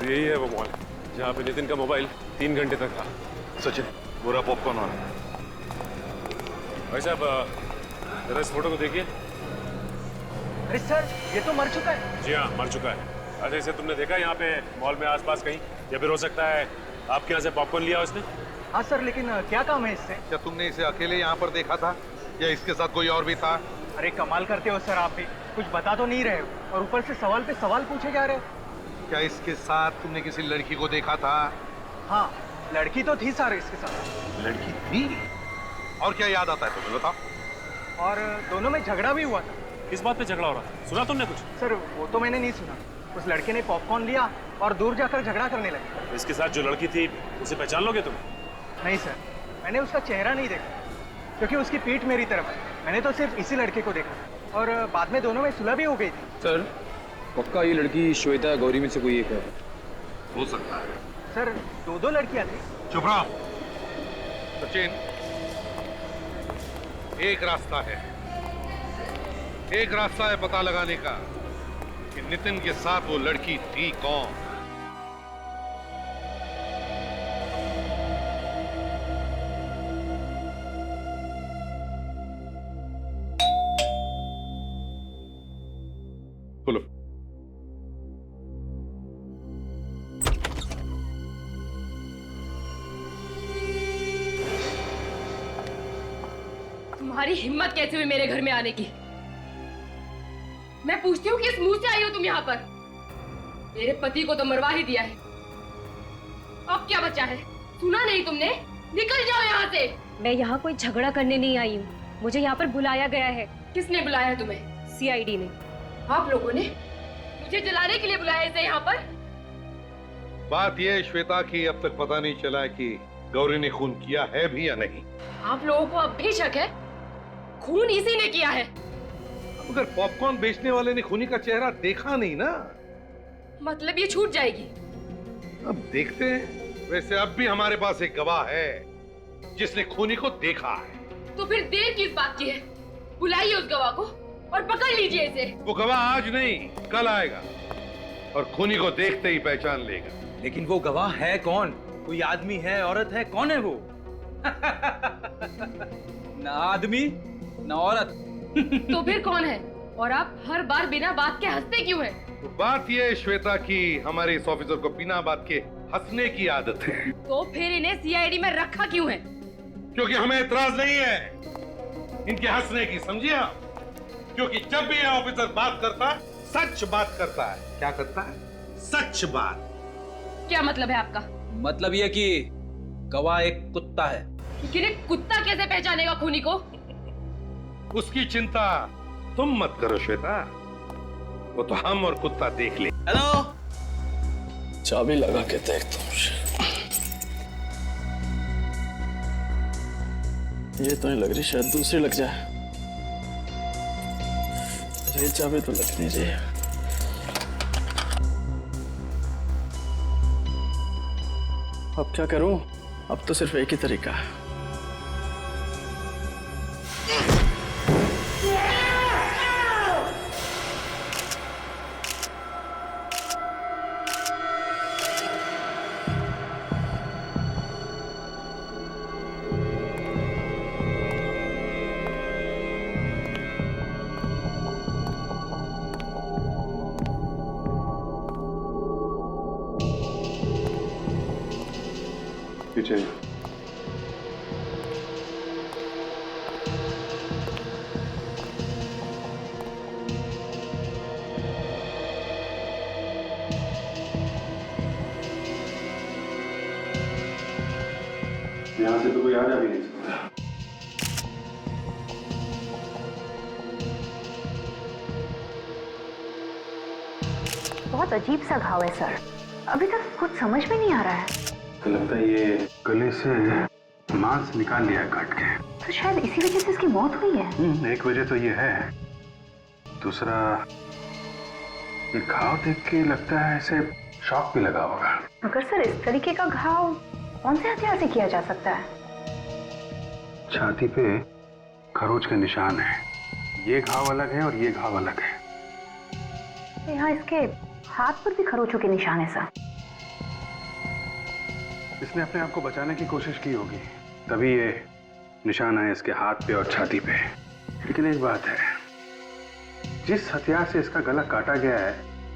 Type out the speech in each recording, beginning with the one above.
Sir यही है वो मॉल जहाँ पे नितिन का मोबाइल 3 घंटे तक था। सचिन, पूरा पॉपकॉर्न वाला। भाई साहब जरा इस फोटो को देखिए। अरे सर, ये तो मर चुका है। जी हाँ, मर चुका है। अच्छा, इसे तुमने देखा यहाँ पे मॉल में आसपास कहीं? या फिर हो सकता है आपके यहाँ से पॉपकॉर्न लिया उसने? हाँ सर, लेकिन क्या काम है इससे? क्या तुमने इसे अकेले यहाँ पर देखा था या इसके साथ कोई और भी था? अरे कमाल करते हो सर, आप भी कुछ बता तो नहीं रहे हो और ऊपर से सवाल पे सवाल पूछे जा रहे हो। क्या इसके साथ तुमने किसी लड़की को देखा था? हाँ, लड़की तो थी सर इसके साथ। लड़की थी? और क्या याद आता है तुम्हें, बताओ। और दोनों में झगड़ा भी हुआ था। किस बात पे झगड़ा हो रहा था? सुना तुमने कुछ? सर वो तो मैंने नहीं सुना। उस लड़के ने पॉपकॉर्न लिया और दूर जाकर झगड़ा करने लगे। इसके साथ जो लड़की थी उसे पहचान लोगे तुम? नहीं सर, मैंने उसका चेहरा नहीं देखा क्योंकि उसकी पीठ मेरी तरफ है। मैंने तो सिर्फ इसी लड़के को देखा और बाद में दोनों में सुलह भी हो गई थी। सर पक्का ये लड़की श्वेता गौरी में से कोई एक है? हो सकता है। सर दो लड़कियां थी। चुप रहो सचिन। एक रास्ता है पता लगाने का कि नितिन के साथ वो लड़की थी कौन। बोलो। तुम्हारी हिम्मत कैसे हुई मेरे घर में आने की? मैं पूछती हूँ किस मुंह से आई हो तुम यहाँ पर? मेरे पति को तो मरवा ही दिया है, अब क्या बचा है? सुना नहीं तुमने? निकल जाओ यहाँ से। मैं यहाँ कोई झगड़ा करने नहीं आई हूँ, मुझे यहाँ पर बुलाया गया है। किसने बुलाया है तुम्हें? सीआईडी ने। आप लोगों ने मुझे जलाने के लिए बुलाया इसे यहाँ पर? बात यह श्वेता की अब तक पता नहीं चला कि गौरी ने खून किया है भी या नहीं। आप लोगों को अब भी शक है? खून इसी ने किया है। मगर पॉपकॉर्न बेचने वाले ने खूनी का चेहरा देखा नहीं ना। मतलब ये छूट जाएगी? अब देखते हैं। वैसे अब भी हमारे पास एक गवाह है जिसने खूनी को देखा है। तो फिर देर किस बात की है? बुलाइए उस गवाह को और पकड़ लीजिए इसे। वो गवाह आज नहीं कल आएगा और खूनी को देखते ही पहचान लेगा। लेकिन वो गवाह है कौन? कोई आदमी है, औरत है, कौन है वो? ना आदमी ना औरत। तो फिर कौन है? और आप हर बार बिना बात के हंसते क्यों हैं? तो बात यह है श्वेता की हमारे इस ऑफिसर को बिना बात के हंसने की आदत है। तो फिर इन्हें सीआईडी में रखा क्यों है? क्योंकि हमें इतराज नहीं है इनके हंसने की, समझिए आप? क्योंकि जब भी यह ऑफिसर बात करता है सच बात करता है। क्या करता है? सच बात। क्या मतलब है आपका? मतलब ये कि गवाह एक कुत्ता है। लेकिन कुत्ता कैसे पहचानेगा खूनी को? उसकी चिंता तुम मत करो श्वेता, वो तो हम और कुत्ता देख ले। हेलो, चाबी लगा के देखता हूँ। ये तो नहीं लग रही, शायद दूसरी लग जाए। ये चाबी तो लग नहीं रही। अब क्या करूं? अब तो सिर्फ एक ही तरीका है। पीछे यहाँ से तो कोई आ जा भी नहीं सकता। बहुत अजीब सा घाव है सर, अभी तक कुछ समझ में नहीं आ रहा है। तो लगता है ये गले से मांस निकाल लिया है काट के। तो शायद इसी वजह से इसकी मौत हुई है। एक वजह तो ये है, दूसरा ये घाव देख के लगता है ऐसे शॉक भी लगा होगा। मगर सर इस तरीके का घाव कौन से हथियार से किया जा सकता है? छाती पे खरोच के निशान है। ये घाव अलग है और ये घाव अलग है। यहाँ इसके हाथ पर भी खरोचों के निशान है सर। इसने अपने आप को बचाने की कोशिश की होगी, तभी ये निशान है इसके हाथ पे और छाती पे। लेकिन एक बात है, जिस हथियार से इसका गला काटा गया है,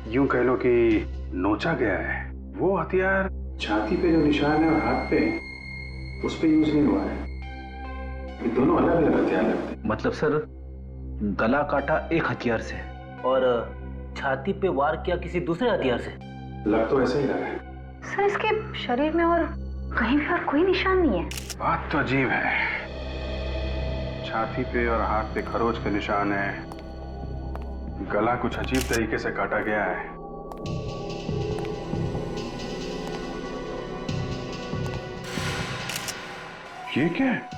यूं कह लो कि नोचा गया है, वो हथियार छाती पे जो निशान है और हाथ पे उस पे यूज नहीं हुआ है। ये दोनों अलग अलग हथियार लगते हैं। मतलब सर, गला काटा एक हथियार से और छाती पे वार किया किसी दूसरे हथियार से। लग तो ऐसे ही लगा है। सर इसके शरीर में और कहीं भी और कोई निशान नहीं है। बात तो अजीब है, छाती पे और हाथ पे खरोच के निशान है, गला कुछ अजीब तरीके से काटा गया है। ये क्या है?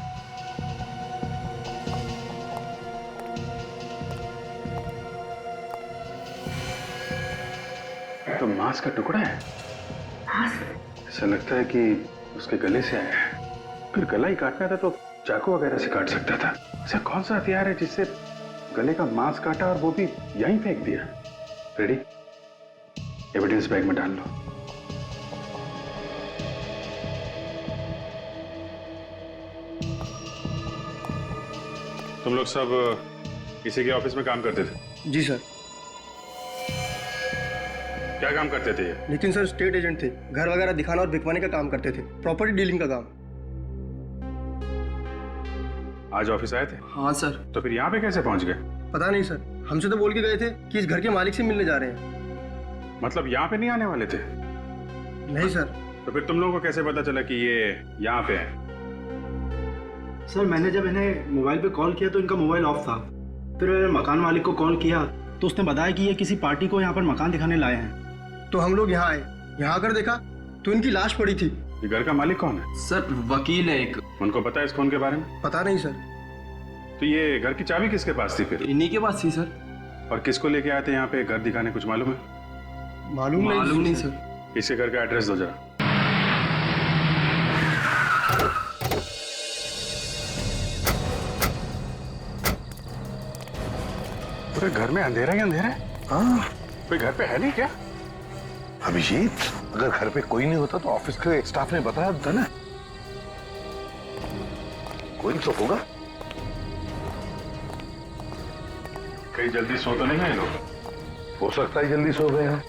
तो मांस का टुकड़ा है। ऐसा लगता है कि उसके गले से आया है। फिर गला ही काटना था तो चाकू वगैरह से काट सकता था। ऐसा कौन सा हथियार है जिससे गले का मांस काटा और वो भी यहीं फेंक दिया? रेडी, एविडेंस बैग में डाल लो। तुम लोग सब इसी के ऑफिस में काम करते थे? जी सर। क्या काम करते थे ये? नितिन सर स्टेट एजेंट थे, घर वगैरह दिखाना और बिकवाने का काम करते थे, प्रॉपर्टी डीलिंग का काम। आज ऑफिस आए थे? हाँ सर। तो फिर यहाँ पे कैसे पहुंच गए? पता नहीं सर, हमसे तो बोल के गए थे कि इस घर के मालिक से मिलने जा रहे हैं। मतलब यहाँ पे नहीं आने वाले थे? नहीं सर। तो फिर तुम लोगों को कैसे पता चला कि ये यहाँ पे है? सर मैंने जब इन्हें मोबाइल पे कॉल किया तो इनका मोबाइल ऑफ था। फिर मैंने मकान मालिक को कॉल किया तो उसने बताया कि ये किसी पार्टी को यहाँ पर मकान दिखाने लाए हैं। तो हम लोग यहाँ आए, यहाँ आकर देखा तो इनकी लाश पड़ी थी। ये घर का मालिक कौन है? सर वकील है एक। उनको पता है इस खून के बारे में? पता नहीं सर। तो ये घर की चाबी किसके पास थी फिर? इन्हीं के पास थी सर। और किसको लेके आए थे यहाँ पे घर दिखाने, कुछ मालूम है? मालूम नहीं सर। इसके घर का एड्रेस दो जरा। पूरे घर में अंधेरा ही अंधेरा है। हाँ, कोई घर पे है नहीं क्या? अभिजीत, अगर घर पे कोई नहीं होता तो ऑफिस के स्टाफ ने बताया था ना। कोई तो होगा। कहीं जल्दी सो तो नहीं गए लोग? हो सकता है जल्दी सो गए हैं।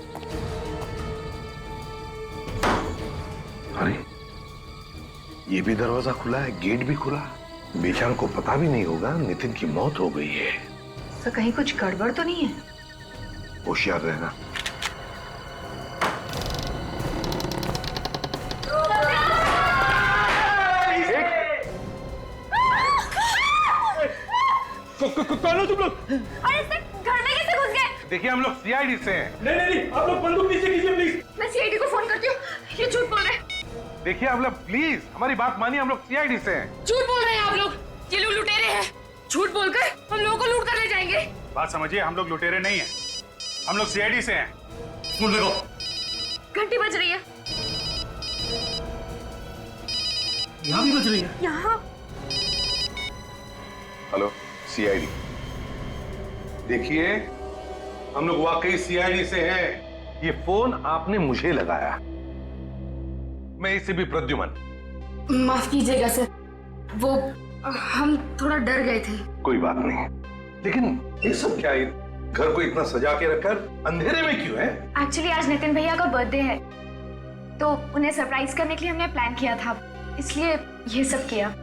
अरे, ये भी दरवाजा खुला है, गेट भी खुला। बेचारों को पता भी नहीं होगा नितिन की मौत हो गई है। सर कहीं कुछ गड़बड़ तो नहीं है? होशियार रहना। कौन हो तुम लोग? अरे सर, घर में कैसे घुस गए? देखिए हम लोग सीआईडी से हैं। नहीं, आप लोग बंदूक नीचे कीजिए प्लीज। मैं सीआईडी को फोन करती हूँ। ये झूठ बोल रहे हैं। देखिए हम लोग, प्लीज हमारी बात मानिए, हम लोग सीआईडी से हैं। झूठ बोल रहे हैं आप लोग। ये लोग लुटेरे हैं। झूठ बोलकर हम लोगों को लूट कर ले जाएंगे। बात समझिए, हम लोग लुटेरे नहीं हैं, हम लोग सीआईडी से हैं। सुन देखो, घंटी बज रही है। यहाँ भी बज रही है। यहाँ हेलो, सीआईडी। देखिए हम लोग वाकई सीआईडी से हैं। ये फोन आपने मुझे लगाया। मैं इससे भी प्रद्युमन। माफ कीजिएगा सर, वो हम थोड़ा डर गए थे। कोई बात नहीं, लेकिन ये सब क्या है? घर को इतना सजा के रखकर अंधेरे में क्यों है? एक्चुअली आज नितिन भैया का बर्थडे है, तो उन्हें सरप्राइज करने के लिए हमने प्लान किया था, इसलिए ये सब किया।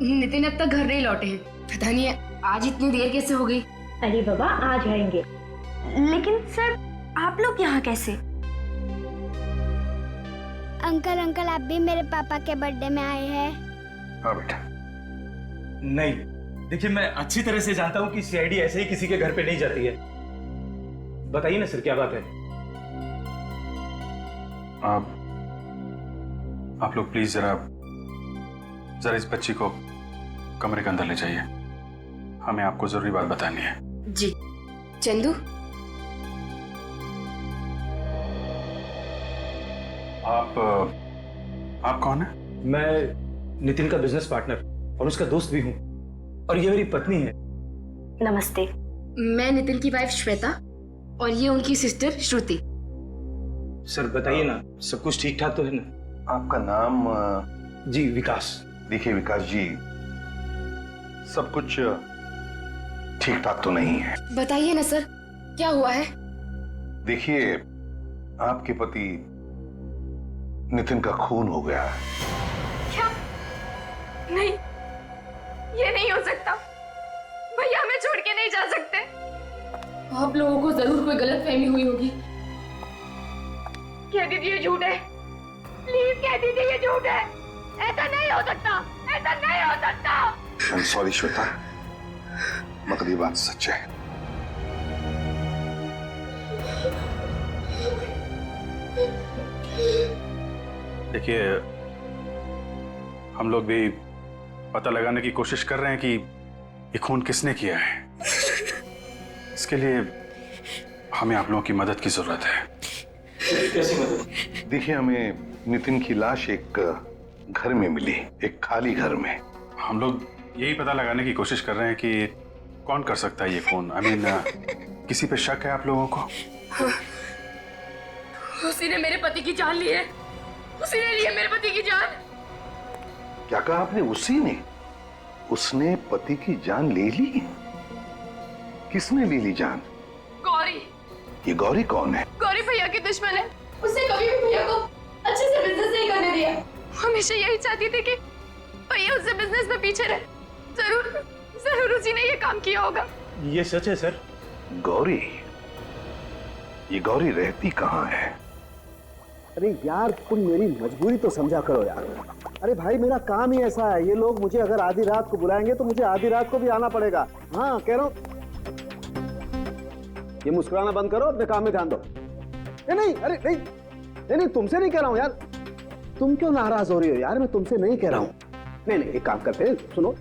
नितिन अब तक घर नहीं लौटे हैं। पता नहीं आज इतनी देर कैसे हो गई। अरे बाबा आ जाएंगे। लेकिन सर आप लोग यहाँ कैसे? अंकल आप भी मेरे पापा के बर्थडे में आए हैं? हाँ बेटा। नहीं, देखिए मैं अच्छी तरह से जानता हूँ कि सीआईडी ऐसे ही किसी के घर पे नहीं जाती है। बताइए ना सर, क्या बात है? आप लोग प्लीज जरा इस बच्ची को कमरे के अंदर ले जाइए, हमें आपको जरूरी बात बतानी है। जी। चंदू, आप कौन है? मैं नितिन का बिजनेस पार्टनर और उसका दोस्त भी हूँ, और ये मेरी पत्नी है। नमस्ते। मैं नितिन की वाइफ श्वेता और ये उनकी सिस्टर श्रुति। सर बताइए ना, सब कुछ ठीक ठाक तो है ना? आपका नाम? जी विकास। देखिए विकास जी, सब कुछ ठीक ठाक तो नहीं है। बताइए ना सर, क्या हुआ है? देखिए, आपके पति नितिन का खून हो गया है। क्या? नहीं, ये नहीं हो सकता। भैया हमें छोड़ के नहीं जा सकते। आप लोगों को जरूर कोई गलतफहमी हुई होगी। कह दीजिए ये झूठ है, प्लीज कह दीजिए ये झूठ है। ऐसा नहीं हो सकता, ऐसा नहीं हो सकता। आई एम सॉरी श्वेता, मगर ये बात सच है। देखिए, हम लोग भी पता लगाने की कोशिश कर रहे हैं कि ये खून किसने किया है। इसके लिए हमें आप लोगों की मदद की जरूरत है। कैसी मदद? देखिए, हमें नितिन की लाश एक घर में मिली, एक खाली घर में। हम लोग यही पता लगाने की कोशिश कर रहे हैं कि कौन कर सकता है ये खून। आई मीन, किसी पे शक है आप लोगों को? उसी ने मेरे पति की जान ली है। उसी ने ली है मेरे पति की जान। क्या कहा आपने? उसी ने? उसने पति की जान ले ली? किसने ले ली जान? गौरी। ये गौरी कौन है? गौरी भैया की दुश्मन है। उसने कभी भी भैया को अच्छे से बिजनेस नहीं करने दिया। हमेशा यही चाहती थी कि भैया उससे बिजनेस में पीछे रहे। जरूर जरूर उसी ने ये काम किया होगा। ये सच है सर। गौरी? ये गौरी रहती कहाँ है? अरे यार, तुम मेरी मजबूरी तो समझा करो यार। अरे भाई, मेरा काम ही ऐसा है। ये लोग मुझे अगर आधी रात को बुलाएंगे तो मुझे आधी रात को भी आना पड़ेगा। हाँ, कह रहा हूँ। ये मुस्कुराना बंद करो, अपने काम में ध्यान दो। नहीं, अरे नहीं नहीं नहीं, तुमसे नहीं कह रहा हूँ यार। तुम क्यों नाराज हो रही हो यार? मैं तुमसे नहीं कह रहा हूँ। नहीं नहीं, एक काम करते हैं, सुनो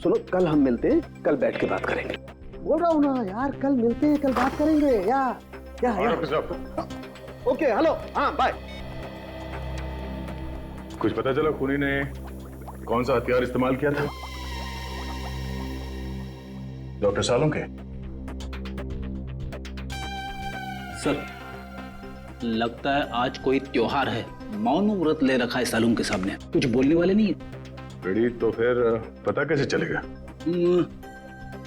सुनो, कल हम मिलते हैं, कल बैठ के बात करेंगे। बोल रहा हूँ ना यार, कल मिलते हैं, कल बात करेंगे यार। क्या है? ओके, हेलो, हाँ बाय। कुछ पता चला खूनी ने कौन सा हथियार इस्तेमाल किया था? डॉक्टर सालुंके? सर, लगता है आज कोई त्योहार है। मौन व्रत ले रखा है सालून के सामने, कुछ बोलने वाले नहीं है। रेडी, तो फिर पता कैसे चलेगा?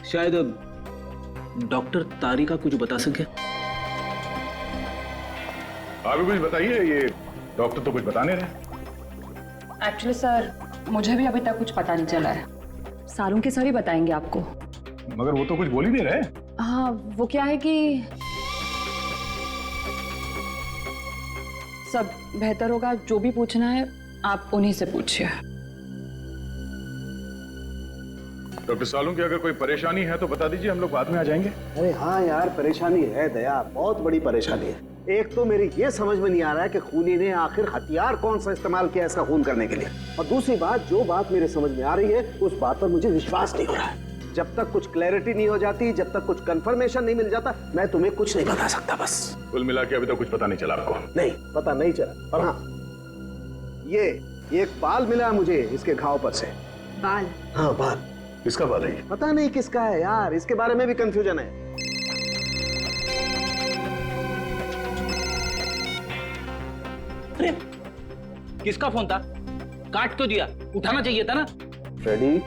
शायद डॉक्टर तारिका कुछ बता सके। आप भी कुछ बताइए, ये डॉक्टर तो कुछ बता नहीं रहे। एक्चुअली सर, मुझे भी अभी तक कुछ पता नहीं चला है। सालून के सर ही बताएंगे आपको। मगर वो तो कुछ बोल ही नहीं रहे। हाँ, वो क्या है कि सब बेहतर होगा, जो भी पूछना है आप उन्हीं से पूछिए। डॉक्टर सालुंके, अगर कोई परेशानी है तो बता दीजिए, हम लोग बाद में आ जाएंगे। अरे हाँ यार, परेशानी है दया, बहुत बड़ी परेशानी है। एक तो मेरी ये समझ में नहीं आ रहा है कि खूनी ने आखिर हथियार कौन सा इस्तेमाल किया इसका खून करने के लिए। और दूसरी बात, जो बात मेरे समझ में आ रही है उस बात पर मुझे विश्वास नहीं हो रहा है। जब तक कुछ क्लैरिटी नहीं हो जाती, जब तक कुछ कंफर्मेशन नहीं मिल जाता, मैं तुम्हें कुछ नहीं बता सकता। बस कुल मिला के अभी तक कुछ पता नहीं चला आपको? नहीं, पता नहीं चला। और हाँ, ये एक बाल मिला मुझे इसके घाव पर से। बाल? हाँ, बाल। किसका बाल है? पता नहीं किसका है यार, इसके बारे में भी कंफ्यूजन है। अरे, किसका फोन था? काट तो दिया, उठाना चाहिए था ना। रेडी?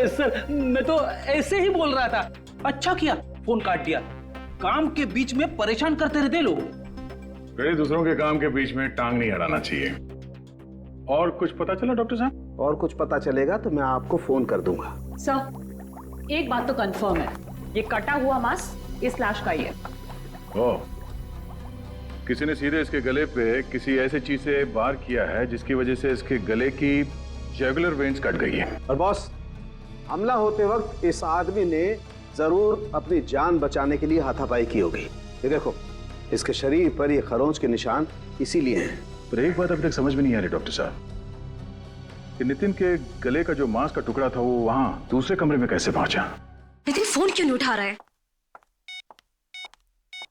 सर, मैं तो ऐसे ही बोल रहा था। अच्छा किया फोन काट दिया। काम के बीच में परेशान करते रहते लोग। दूसरों के काम के बीच में टांग नहीं अड़ाना चाहिए। और कुछ पता चला डॉक्टर साहब? और कुछ पता चलेगा तो मैं आपको फोन कर दूंगा। सर, एक बात तो कंफर्म है, ये कटा हुआ मांस इस लाश का ही है। ओह, किसी ने सीधे इसके गले पे किसी ऐसी चीज से वार किया है जिसकी वजह से इसके गले की जुगुलर वेन्स कट गई है। और बॉस, हमला होते वक्त इस आदमी ने जरूर अपनी जान बचाने के लिए हाथापाई की होगी। ये देखो, इसके शरीर पर ये खरोंच के निशान इसीलिए हैं। पर एक बात अभी तक समझ में नहीं आ रही डॉक्टर साहब, कि नितिन के गले का जो मांस का टुकड़ा था वो वहां दूसरे कमरे में कैसे पहुंचा? नितिन फोन क्यों नहीं उठा रहा है?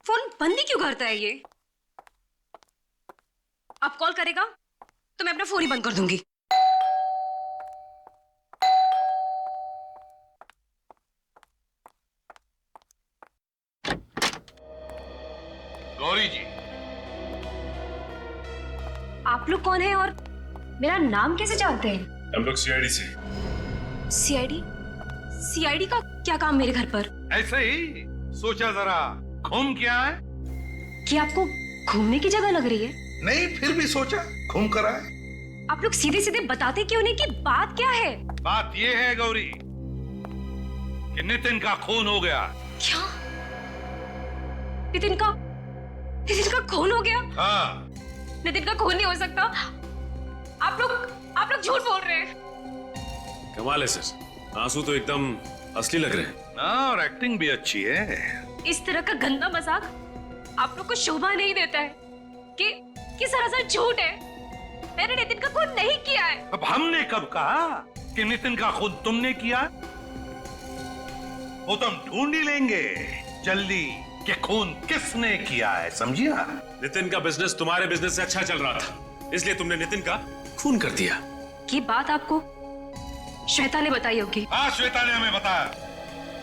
फोन बंद ही क्यों करता है ये? अब कॉल करेगा तो मैं अपना फोन ही बंद कर दूंगी। गौरी जी, आप लोग कौन हैं और मेरा नाम कैसे जानते हैं? हम लोग सीआईडी से। सीआईडी? सीआईडी का क्या काम मेरे घर पर? ऐसे ही सोचा जरा घूम के आए। कि आपको घूमने की जगह लग रही है? नहीं, फिर भी सोचा घूम कर आए। आप लोग सीधे सीधे बताते क्यों नहीं कि बात क्या है? बात ये है गौरी कि नितिन का खून हो गया। क्या? नितिन का खून हो गया? हाँ। नितिन का खून नहीं हो सकता। आप लोग झूठ बोल रहे हैं। कमाल है सर, आंसू तो एकदम असली लग रहे हैं। हाँ, और एक्टिंग भी अच्छी है। इस तरह का गंदा मजाक आप लोग को शोभा नहीं देता है कि सरासर झूठ है। मैंने नितिन का खून नहीं किया है। अब हमने कब कहा कि नितिन का खून तुमने किया? वो तो हम ढूंढ ही लेंगे जल्दी कि खून किसने किया है, समझिया? नितिन का बिजनेस तुम्हारे बिजनेस से अच्छा चल रहा था, इसलिए तुमने नितिन का खून कर दिया। ये बात आपको श्वेता ने बताई होगी। हाँ, श्वेता ने हमें बताया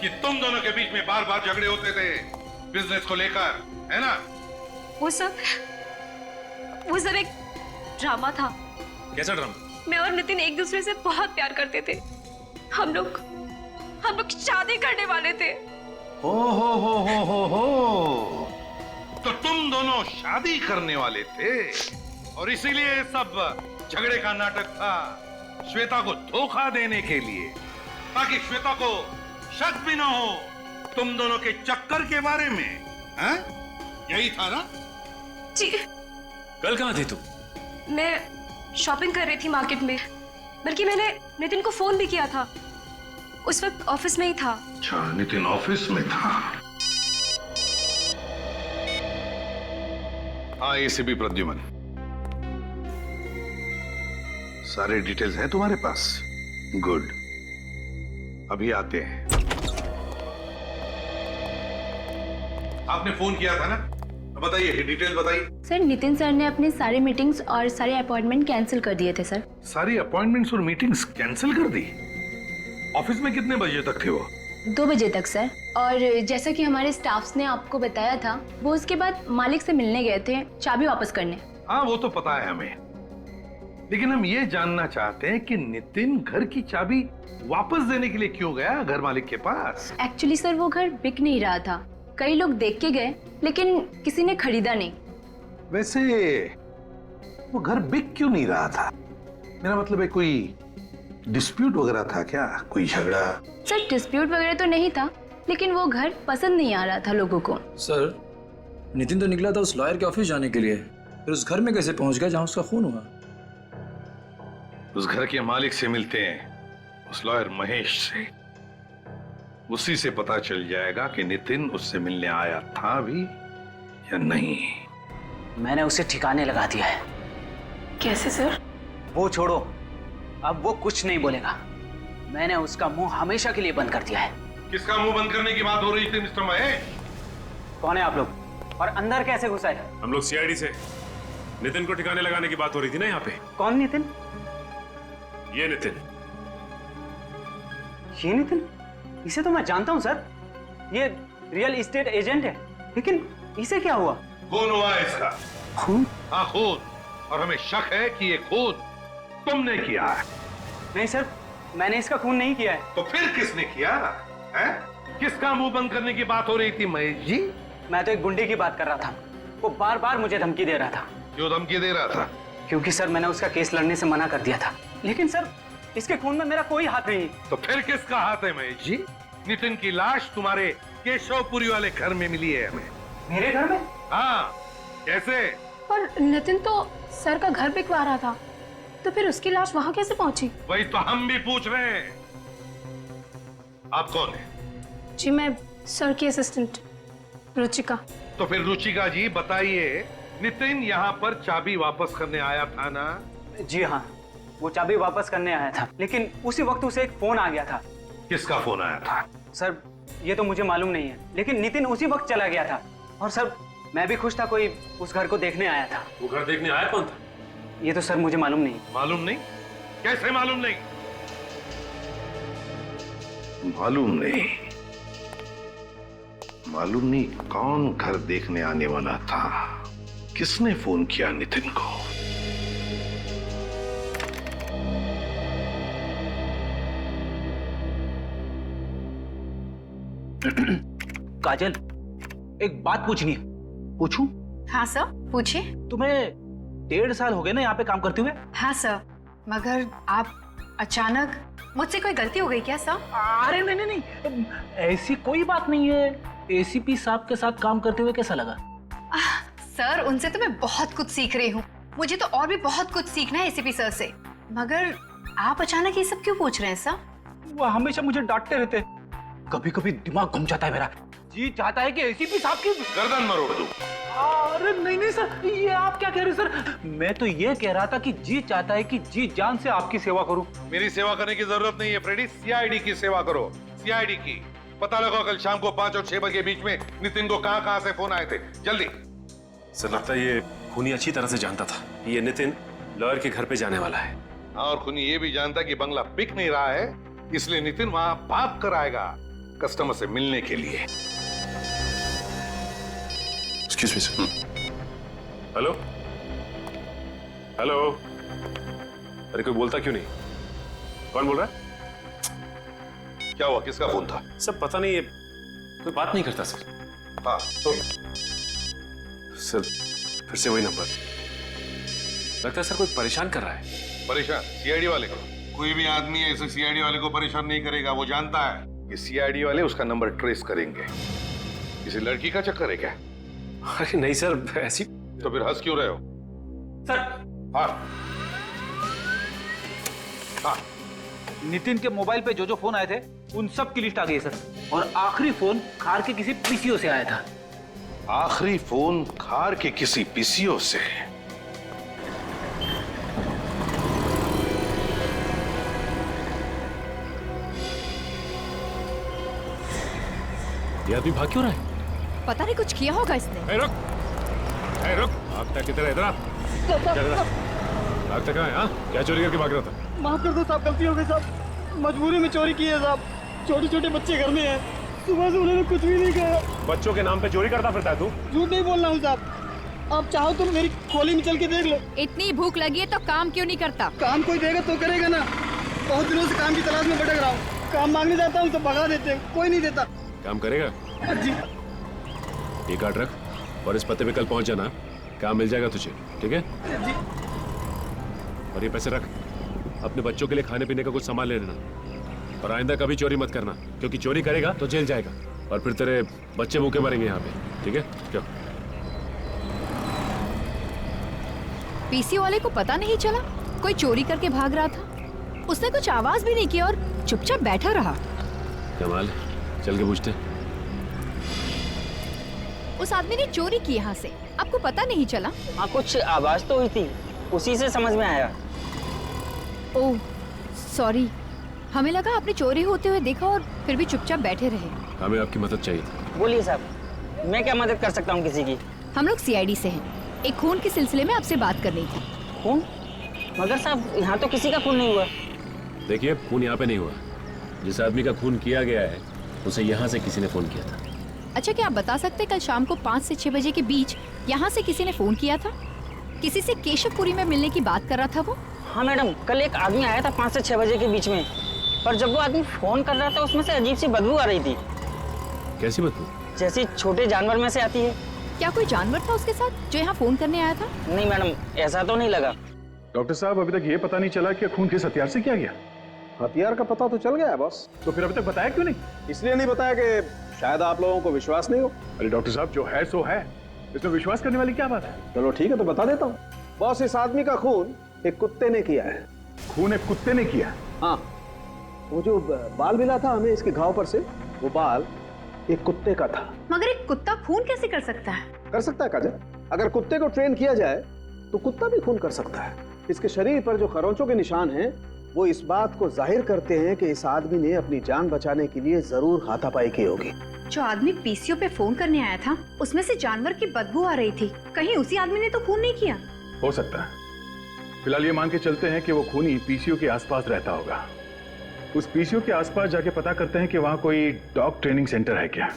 कि तुम दोनों के बीच में बार बार झगड़े होते थे बिजनेस को लेकर, है ना? वो सब एक ड्रामा था। कैसा ड्रामा? मैं और नितिन एक दूसरे से बहुत प्यार करते थे। हम लोग शादी करने वाले थे। हो। तो तुम दोनों शादी करने वाले थे और इसीलिए सब झगड़े का नाटक था, श्वेता को धोखा देने के लिए, ताकि श्वेता को शक भी ना हो तुम दोनों के चक्कर के बारे में। हैं? यही था ना? जी। कल कहाँ थी तू? मैं शॉपिंग कर रही थी मार्केट में, बल्कि मैंने नितिन को फोन भी किया था। उस वक्त ऑफिस में ही था। अच्छा, नितिन ऑफिस में था। हाँ, एसीपी प्रद्युमन, सारे डिटेल्स हैं तुम्हारे पास? गुड, अभी आते हैं। आपने फोन किया था ना? बताइए, डिटेल बताइए। सर, नितिन सर ने अपने सारे मीटिंग्स और सारे अपॉइंटमेंट कैंसिल कर दिए थे सर। सारी अपॉइंटमेंट्स और मीटिंग्स कैंसिल कर दी? ऑफिस में कितने बजे तक थे वो? 2 बजे तक सर। और जैसा कि हमारे स्टाफ्स ने आपको बताया था, वो उसके बाद मालिक से मिलने गए थे चाबी वापस करने। हाँ, वो तो पता है हमें, लेकिन हम ये जानना चाहते हैं कि नितिन घर की चाबी वापस देने के लिए क्यों गया घर मालिक के पास? एक्चुअली सर, वो घर बिक नहीं रहा था। कई लोग देख के गए, लेकिन किसी ने खरीदा नहीं। वैसे वो घर बिक क्यों नहीं रहा था? मेरा मतलब है कोई डिस्प्यूट वगैरह था क्या? कोई झगड़ा? सर, डिस्प्यूट वगैरह तो नहीं था, लेकिन वो घर पसंद नहीं आ रहा था लोगों को। सर, नितिन तो निकला था उस लॉयर के ऑफिस जाने के लिए, फिर उस घर में कैसे पहुंच गया जहां उसका खून हुआ? उस घर के मालिक से मिलते हैं, उस लॉयर महेश से। उसी से पता चल जाएगा कि नितिन उससे मिलने आया था भी या नहीं। मैंने उसे ठिकाने लगा दिया है। कैसे सर? वो छोड़ो, अब वो कुछ नहीं बोलेगा। मैंने उसका मुंह हमेशा के लिए बंद कर दिया है। किसका मुंह बंद करने की बात हो रही थी मिस्टर महेश? कौन है आप लोग और अंदर कैसे घुसा है? हम लोग सीआईडी से। नितिन को ठिकाने लगाने की बात हो रही थी ना यहाँ पे। कौन नितिन? ये नितिन। ये नितिन? इसे तो मैं जानता हूँ सर, ये रियल एस्टेट एजेंट है, लेकिन इसे क्या हुआ? खून हुआ है इसका। खून? हाँ, खून। और हमें शक है कि ये खून तुमने किया है। नहीं सर, मैंने इसका खून नहीं किया है। तो फिर किसने किया है? किसका मुंह बंद करने की बात हो रही थी महेश जी? मैं तो एक गुंडे की बात कर रहा था। वो बार बार मुझे धमकी दे रहा था। क्यों धमकी दे रहा था? क्योंकि सर, मैंने उसका केस लड़ने से मना कर दिया था। लेकिन सर, इसके खून में मेरा कोई हाथ नहीं। तो फिर किसका हाथ है महेश जी? नितिन की लाश तुम्हारे केशवपुरी वाले घर में मिली है हमें। मेरे घर में? हाँ। कैसे? और नितिन तो सर का घर बिकवा रहा था, तो फिर उसकी लाश वहां कैसे पहुंची? वही तो हम भी पूछ रहे हैं। आप कौन है? जी, मैं सर की असिस्टेंट रुचिका। तो फिर रुचिका जी बताइए, नितिन यहाँ पर चाबी वापस करने आया था ना? जी हाँ, वो चाबी वापस करने आया था, लेकिन उसी वक्त उसे एक फोन आ गया था। किसका फोन आया था? सर, ये तो मुझे मालूम नहीं है, लेकिन नितिन उसी वक्त चला गया था। और सर, मैं भी खुश था, कोई उस घर को देखने आया था। वो घर देखने आया कौन था? ये तो सर मुझे मालूम नहीं। मालूम नहीं? कैसे मालूम नहीं? मालूम नहीं? मालूम नहीं कौन घर देखने आने वाला था? किसने फोन किया नितिन को? काजल, एक बात पूछनी है। पूछूं? हाँ सर, पूछिए। तुम्हें 1.5 साल हो गए ना यहाँ पे काम करते हुए? हाँ सर, मगर आप अचानक, मुझसे कोई गलती हो गई क्या सर? अरे नहीं नहीं नहीं, ऐसी कोई बात नहीं है। एसीपी साहब के साथ काम करते हुए कैसा लगा? सर, उनसे तो मैं बहुत कुछ सीख रही हूँ। मुझे तो और भी बहुत कुछ सीखना है एसीपी सर से। मगर आप अचानक ये सब क्यों पूछ रहे हैं सर? वो हमेशा मुझे डांटते रहते, कभी कभी दिमाग घूम जाता है मेरा। जी चाहता है कि एसीपी साहब की गर्दन मरोड़ दूं। अरे नहीं नहीं सर, ये आप क्या कह रहे हैं सर? मैं तो ये कह रहा था कि जी चाहता है कि जी जान से आपकी सेवा करूं। मेरी सेवा करने की जरूरत नहीं है फ्रेडी, सीआईडी की सेवा करो। सीआईडी की पता लगाओ कल शाम को 5 और 6 बजे के बीच में नितिन को कहां से फोन आए थे। जल्दी। सर लगता है ये खूनी अच्छी तरह से जानता था ये नितिन लॉयर के घर पे जाने वाला है। और खूनी ये भी जानता कि बंगला बिक नहीं रहा है, इसलिए नितिन वहां भाग कर आएगा कस्टमर से मिलने के लिए। Excuse me sir. Hello hello, अरे कोई बोलता क्यों नहीं? कौन बोल रहा है? क्या हुआ, किसका फोन था? सब पता नहीं, ये कोई बात नहीं करता सर। हाँ तो सर फिर से वही नंबर। लगता है सर कोई परेशान कर रहा है। परेशान? सीआईडी वाले को? कोई भी आदमी ऐसे सीआईडी वाले को परेशान नहीं करेगा। वो जानता है कि सीआईडी वाले उसका नंबर ट्रेस करेंगे। किसी लड़की का चक्कर है क्या? अरे नहीं सर, ऐसी। तो फिर हंस क्यों रहे हो? सर। हाँ हाँ, नितिन के मोबाइल पे जो जो फोन आए थे उन सब की लिस्ट आ गई है सर। और आखिरी फोन खार के किसी पीसीओ से आया था। आखिरी फोन खार के किसी पीसीओ से? ये आदमी भाग क्यों रहा है? पता नहीं कुछ किया होगा इसने। रुक, रुक, भागता किधर है? इधर आ। भागता कहाँ है? हाँ, क्या चोरी करके भाग रहा था? माफ कर दो साहब, गलती हो गई साहब। मजबूरी में चोरी की है साहब। छोटे छोटे बच्चे घर में हैं। सुबह से उन्होंने कुछ भी नहीं कहा। बच्चों के नाम पे चोरी करता फिरता है तू? झूठ नहीं बोल रहा हूँ साहब। आप चाहो तो मेरी खोली में चल के देख लो। इतनी भूख लगी है तो काम क्यों नहीं करता? काम कोई देगा तो करेगा ना। बहुत दिनों से काम की तलाश में भटक रहा हूँ। काम मांगने जाता हूँ तो भगा देते हैं, कोई नहीं देता। काम करेगा? जी। ये कार्ड रख और इस पते पे कल पहुंच जाना, काम मिल जाएगा तुझे, ठीक है? जी। और ये पैसे रख, अपने बच्चों के लिए खाने पीने का कुछ सामान ले लेना। और आइंदा कभी चोरी मत करना, क्योंकि चोरी करेगा तो जेल जाएगा और फिर तेरे बच्चे भूखे मरेंगे यहाँ पे, ठीक है? क्यों? पीसी वाले को पता नहीं चला कोई चोरी करके भाग रहा था? उसने कुछ आवाज भी नहीं की और चुपचाप बैठा रहा। कमाल, चल के पूछते। उस आदमी ने चोरी की यहाँ से, आपको पता नहीं चला? हाँ, कुछ आवाज तो हुई थी, उसी से समझ में आया। ओह सॉरी, हमें लगा आपने चोरी होते हुए देखा और फिर भी चुपचाप बैठे रहे। हमें आपकी मदद चाहिए थी। बोलिए साहब, मैं क्या मदद कर सकता हूँ किसी की? हम लोग सीआईडी से हैं, एक खून के सिलसिले में आपसे बात करनी थी। खून? मगर साहब यहाँ तो किसी का खून नहीं हुआ। देखिए, खून यहाँ पे नहीं हुआ। जिस आदमी का खून किया गया है उसे यहाँ से किसी ने फोन किया था। अच्छा, क्या आप बता सकते कल शाम को 5 से 6 बजे के बीच यहाँ से किसी ने फोन किया था? किसी से केशवपुरी में मिलने की बात कर रहा था वो? हाँ मैडम, कल एक आदमी आया था 5 से 6 बजे के बीच में, पर जब वो आदमी फोन कर रहा था उसमें से अजीब सी बदबू आ रही थी। कैसी बदबू? जैसी छोटे जानवर में से आती है। क्या कोई जानवर था उसके साथ जो यहाँ फोन करने आया था? नहीं मैडम, ऐसा तो नहीं लगा। डॉक्टर साहब, अभी तक ये पता नहीं चला कि खून किस हथियार से किया गया। हथियार का पता तो चल गया है बॉस। तो फिर अभी तक बताया क्यों नहीं? इसलिए नहीं बताया कि शायद आप लोगों को विश्वास नहीं हो। अरे डॉक्टर साहब, जो है सो है, इसमें विश्वास करने वाली क्या बात है? चलो ठीक है, तो बता देता हूँ। बॉस, इस आदमी का खून एक कुत्ते ने किया है। खून एक कुत्ते ने किया? हाँ, वो जो बाल मिला था हमें इसके घाव पर से, वो बाल एक कुत्ते का था। मगर एक कुत्ता खून कैसे कर सकता है? कर सकता है काजल, अगर कुत्ते को ट्रेन किया जाए तो कुत्ता भी खून कर सकता है। इसके शरीर पर जो खरोंचों के निशान हैं वो इस बात को जाहिर करते हैं कि इस आदमी ने अपनी जान बचाने के लिए जरूर हाथापाई की होगी। जो आदमी पीसीओ पे फोन करने आया था उसमें से जानवर की बदबू आ रही थी, कहीं उसी आदमी ने तो खून नहीं किया? हो सकता है। फिलहाल ये मान के चलते हैं कि वो खूनी पीसीओ के आसपास रहता होगा। उस पीसीओ के आसपास जाके पता करते हैं कि वहां कोई डॉग ट्रेनिंग सेंटर है क्या।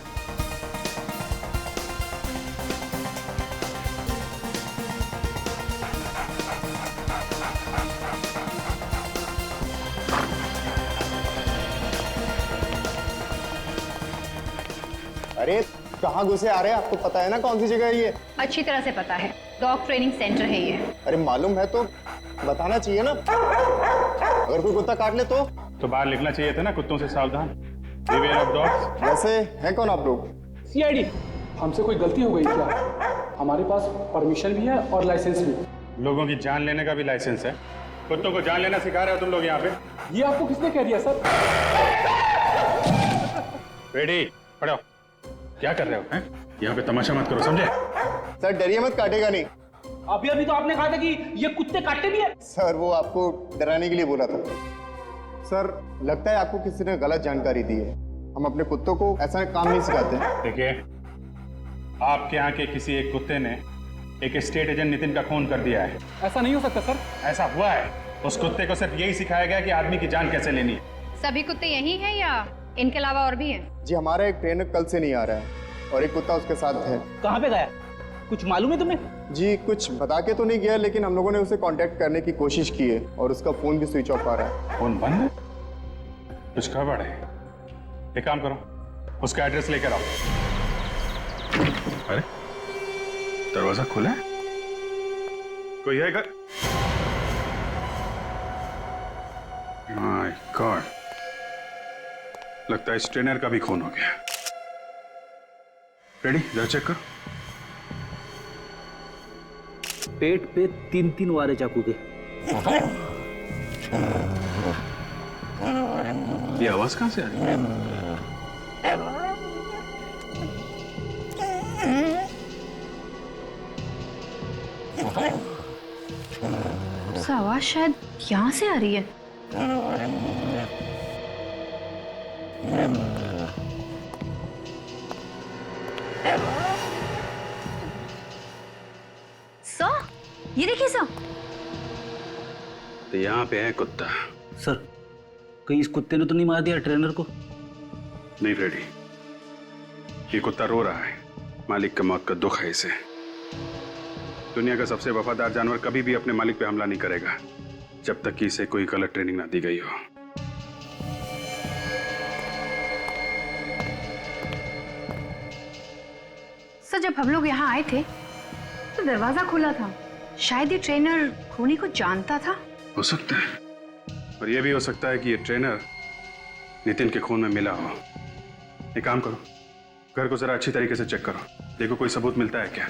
अरे कहाँ घुसे आ रहे हैं? आपको पता है ना कौन सी जगह है ये? अच्छी तरह से पता है, डॉग ट्रेनिंग सेंटर है ये। अरे मालूम है तो बताना चाहिए ना, अगर कोई कुत्ता काट ले तो बाहर लिखना चाहिए था ना, कुत्तों से सावधान, बिवेयर ऑफ डॉग्स। वैसे है कौन आप लोग? सीआईडी। हमसे कोई गलती हो गई क्या? हमारे पास परमिशन भी है और लाइसेंस भी। लोगों की जान लेने का भी लाइसेंस है? कुत्तों को जान लेना सिखा रहे हो तुम लोग यहाँ पे? ये आपको किसने कह दिया सर? रेडी खड़ो, क्या कर रहे हो हैं? यहाँ पे तमाशा मत करो, समझे? सर डरिए मत, काटेगा नहीं। अभी तो आपने कहा था कि ये कुत्ते काटते भी है। सर वो आपको डराने के लिए बोला था। सर लगता है आपको किसी ने गलत जानकारी दी है, हम अपने कुत्तों को ऐसा काम नहीं सिखाते। देखिए, आपके यहाँ के किसी एक कुत्ते ने एक स्टेट एजेंट नितिन का खून कर दिया है। ऐसा नहीं हो सकता सर। ऐसा हुआ है। उस कुत्ते को सिर्फ यही सिखाया गया कि आदमी की जान कैसे लेनी है। सभी कुत्ते यही हैं या इनके अलावा और भी हैं? जी हमारा एक ट्रेनर कल से नहीं आ रहा है और एक कुत्ता उसके साथ है। कहाँ पे गया? कुछ मालूम है तुम्हें? जी कुछ बता के तो नहीं गया, लेकिन हम लोगों ने उसे कांटेक्ट करने की कोशिश की है और उसका फोन भी स्विच ऑफ आ रहा है। फोन बंद है? कुछ गड़बड़ है। एक काम करो, उसका एड्रेस लेकर आओ। अरे दरवाजा खुला है, कोई है घर? माय गॉड, लगता है इस ट्रेनर का भी खून हो गया। रेडी, जरा चेक करो। पेट पे 3-3 वारे चाकू के। ये आवाज कहां से आ रही है? आवाज शायद यहाँ से आ रही है। सर, ये देखिए सर। तो यहाँ पे है कुत्ता। सर, कहीं इस कुत्ते ने तो नहीं मार दिया ट्रेनर को? नहीं फ्रेडी, ये कुत्ता रो रहा है, मालिक का मौत का दुख है इसे। दुनिया का सबसे वफादार जानवर कभी भी अपने मालिक पे हमला नहीं करेगा जब तक कि इसे कोई गलत ट्रेनिंग ना दी गई हो। सर जब हम लोग यहाँ आए थे तो दरवाजा खुला था, शायद ये ट्रेनर खूनी को जानता था। हो सकता है, और यह भी हो सकता है कि ये ट्रेनर नितिन के खून में मिला हो। एक काम करो, घर को जरा अच्छी तरीके से चेक करो, देखो कोई सबूत मिलता है क्या।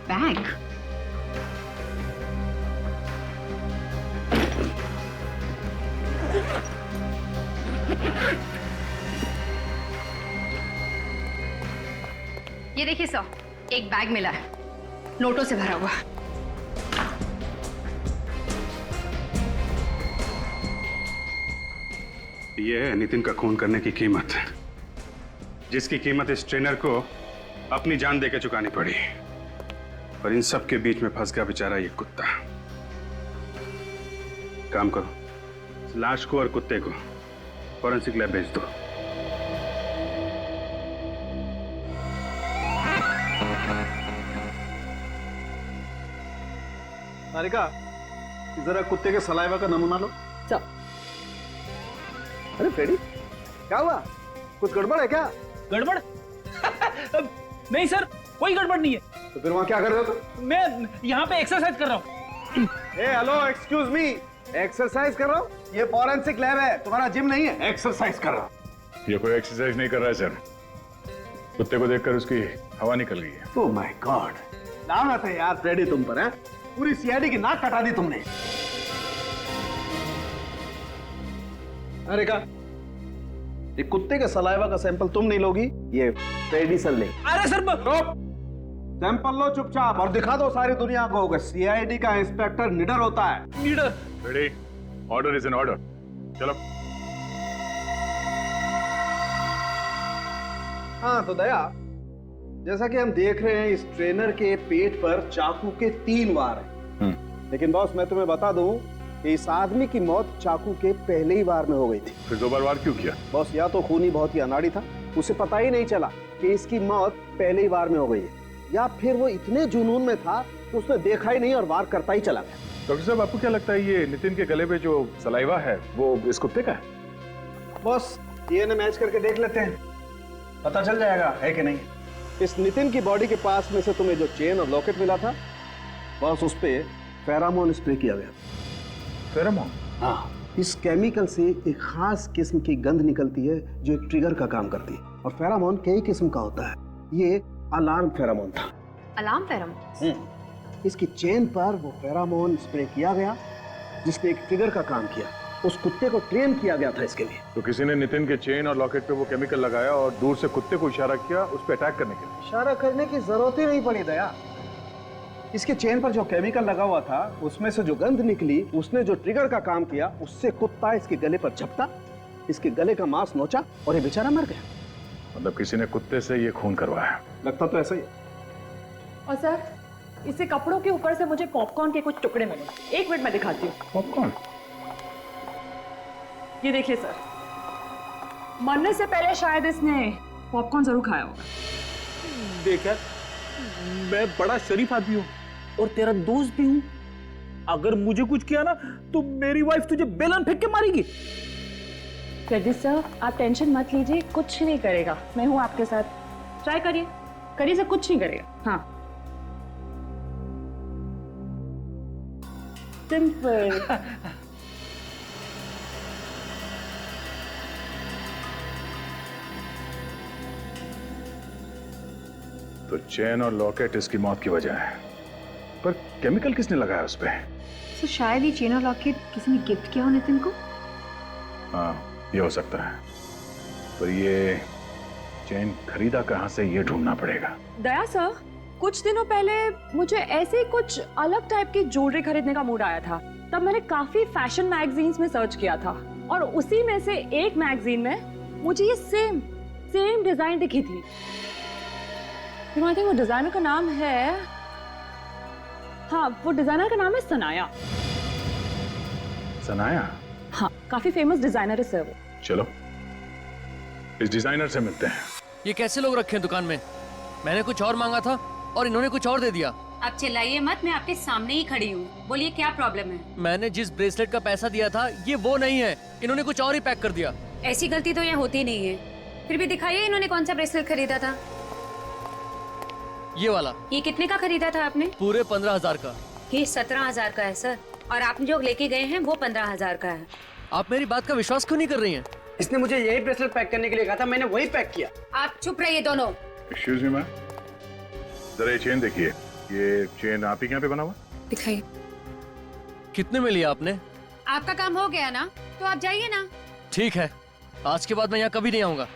बैग। ये देखिए सर, एक बैग मिला है, नोटों से भरा हुआ। यह है नितिन का खून करने की कीमत, जिसकी कीमत इस ट्रेनर को अपनी जान देकर चुकानी पड़ी। और इन सब के बीच में फंस गया बेचारा ये कुत्ता। काम करो, लाश को और कुत्ते को फॉरेंसिक लैब भेज दो। सारिका, जरा कुत्ते के सलाइवा का नमूना लो। अरे फ्रेडी, क्या हुआ? कुछ गड़बड़ है क्या? गड़बड़? नहीं सर, कोई गड़बड़ नहीं है। तो फिर वहां क्या कर रहे हो तुम? मैं यहाँ पे एक्सरसाइज कर रहा हूँ। हेलो, एक्सक्यूज मी, एक्सरसाइज कर रहा हूँ? ये फॉरेंसिक लैब है, तुम्हारा जिम नहीं है। एक्सरसाइज कर रहा हूँ। ये कोई एक्सरसाइज नहीं कर रहा है सर, कुत्ते को देखकर उसकी हवा निकल गई है। ओह माय गॉड, नाम आता है यार फ्रेडी तुम पर है। पूरी सीआईडी की नाक कटा दी तुमने। अरे का ये कुत्ते के सलाइवा का सैंपल तुम नहीं लोगी, ये फ्रेडी सर ले। अरे सर सैंपल लो चुपचाप और दिखा दो सारी दुनिया को कि सीआईडी का इंस्पेक्टर निडर होता है। निडर। Ready, order is an order. चलो। हाँ तो दया, जैसा कि हम देख रहे हैं इस ट्रेनर के पेट पर चाकू के 3 वार हैं। लेकिन बॉस मैं तुम्हें बता दूं कि इस आदमी की मौत चाकू के पहले ही वार में हो गई थी। फिर 2 बार वार क्यों किया? बॉस या तो खूनी बहुत ही अनाड़ी था, उसे पता ही नहीं चला कि इसकी मौत पहले ही वार में हो गई है, या फिर वो इतने जुनून में था कि उसने देखा ही नहीं और वार करता ही चला गया। डॉक्टर साहब, आपको क्या लगता है ये नितिन के गले पे जो सलाइवा है वो इस कुत्ते का है? बॉस डीएनए मैच करके देख लेते हैं, पता चल जाएगा है कि नहीं। इस नितिन की बॉडी के पास में से तुम्हें जो चेन और लॉकेट मिला था, बॉस उस पे फेरामोन स्प्रे किया गया। फेरामोन? हाँ, इस केमिकल से एक खास किस्म की गंध निकलती है जो एक ट्रिगर का काम करती है, और फेरामोन कई किस्म का होता है। ये अलार्म फेरामोन था। Alarm pheromone? इसकी चेन पर वो फेरामोन स्प्रे किया गया जिसने एक ट्रिगर का काम किया। उस कुत्ते को ट्रेन किया गया था इसके लिए। तो किसी ने नितिन के चेन और लॉकेट पे वो केमिकल लगाया और दूर से कुत्ते को इशारा किया उस पे अटैक करने के लिए। इशारा करने की जरूरत ही नहीं पड़ी दया। इसके चेन पर जो केमिकल लगा हुआ था उसमें से जो गंध निकली, उसने जो ट्रिगर का काम किया, उससे कुत्ता इसके गले पर झपटा, इसके गले का मांस नोचा और ये बेचारा मर गया। मतलब किसी ने कुत्ते से ये खून करवाया? लगता तो ऐसा ही। और सर, इसे कपड़ों के ऊपर से मुझे पॉपकॉर्न के कुछ टुकड़े मिले। 1 मिनट में दिखाती हूँ। पॉपकॉर्न? ये देखिए सर, मरने से पहले शायद इसने पॉपकॉर्न जरूर खाया होगा। देख यार, मैं बड़ा शरीफ आदमी हूँ और तेरा दोस्त भी हूँ। अगर मुझे कुछ किया ना तो मेरी वाइफ तुझे बेलन फेंक के मारेगी। प्रदीप सर, आप टेंशन मत लीजिए, कुछ नहीं करेगा। मैं हूँ आपके साथ, ट्राई करिए करिए सर, कुछ नहीं करेगा। हाँ, सिंपल। तो चेन और लॉकेट इसकी मौत की वजह है, पर केमिकल किसने लगाया उस पे? तो शायद ये चेन और लॉकेट किसी ने गिफ्ट किया हो नितिन को। हाँ, ये हो सकता है, पर ये चेन खरीदा कहाँ से ये ढूंढना पड़ेगा। दया सर, कुछ दिनों पहले मुझे ऐसे ही कुछ अलग टाइप की ज्वेलरी खरीदने का मूड आया था। तब मैंने काफी फैशन मैगजीन्स में सर्च किया था और उसी में से एक मैगजीन में मुझे ये सेम डिजाइन दिखी थी। आई थिंक वो डिजाइनर का नाम है, हाँ, वो डिजाइनर का नाम है सनाया। सनाया? हाँ, काफी फेमस डिजाइनर है सर वो। चलो इस डिजाइनर से मिलते हैं। ये कैसे लोग रखे हैं दुकान में? मैंने कुछ और मांगा था और इन्होंने कुछ और दे दिया। आप चिल्लाइए मत, मैं आपके सामने ही खड़ी हूँ। बोलिए क्या प्रॉब्लम है? मैंने जिस ब्रेसलेट का पैसा दिया था ये वो नहीं है, इन्होंने कुछ और ही पैक कर दिया। ऐसी गलती तो यहाँ होती नहीं है। फिर भी दिखाइए इन्होंने कौन सा ब्रेसलेट खरीदा था। ये वाला। ये कितने का खरीदा था आपने? पूरे 15,000 का। ये 17,000 का है सर, और आप जो लेके गए हैं वो 15,000 का है। आप मेरी बात का विश्वास क्यों नहीं कर रही हैं? इसने मुझे यही ब्रेसलेट पैक करने के लिए कहा था, मैंने वही पैक किया। आप चुप रहिए दोनों। एक्सक्यूज मी मैम, जरा ये चेन देखिए। ये चेन आप ही के यहाँ पे बना हुआ? दिखाइए। कितने में लिया आपने? आपका काम हो गया ना, तो आप जाइए ना। ठीक है, आज के बाद मैं यहाँ कभी नहीं आऊंगा।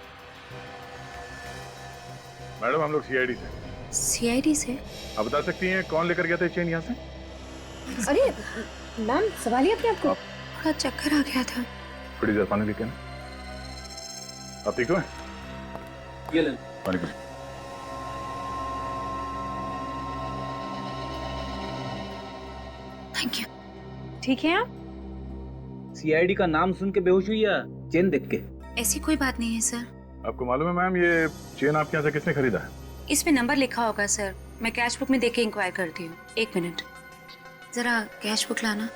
मैडम, हम लोग सीआईडी से। सीआईडी से? आप बता सकती हैं कौन लेकर गया था चेन यहाँ से? अरे मैम, सवालिए अपने आपको। थोड़ा चक्कर आ गया था। थोड़ी देर पानी लेके ना। आप ठीक हो? ये ले पानी पी। Thank you. ठीक है आप? सीआईडी का नाम सुन के बेहोश हुई या चेन देख के? ऐसी कोई बात नहीं है सर। आपको मालूम है मैम, ये चेन आपके यहाँ से किसने खरीदा है? इसमें नंबर लिखा होगा सर, मैं कैश बुक में देख के इंक्वायर करती हूँ। 1 मिनट, जरा कैश बुक लाना।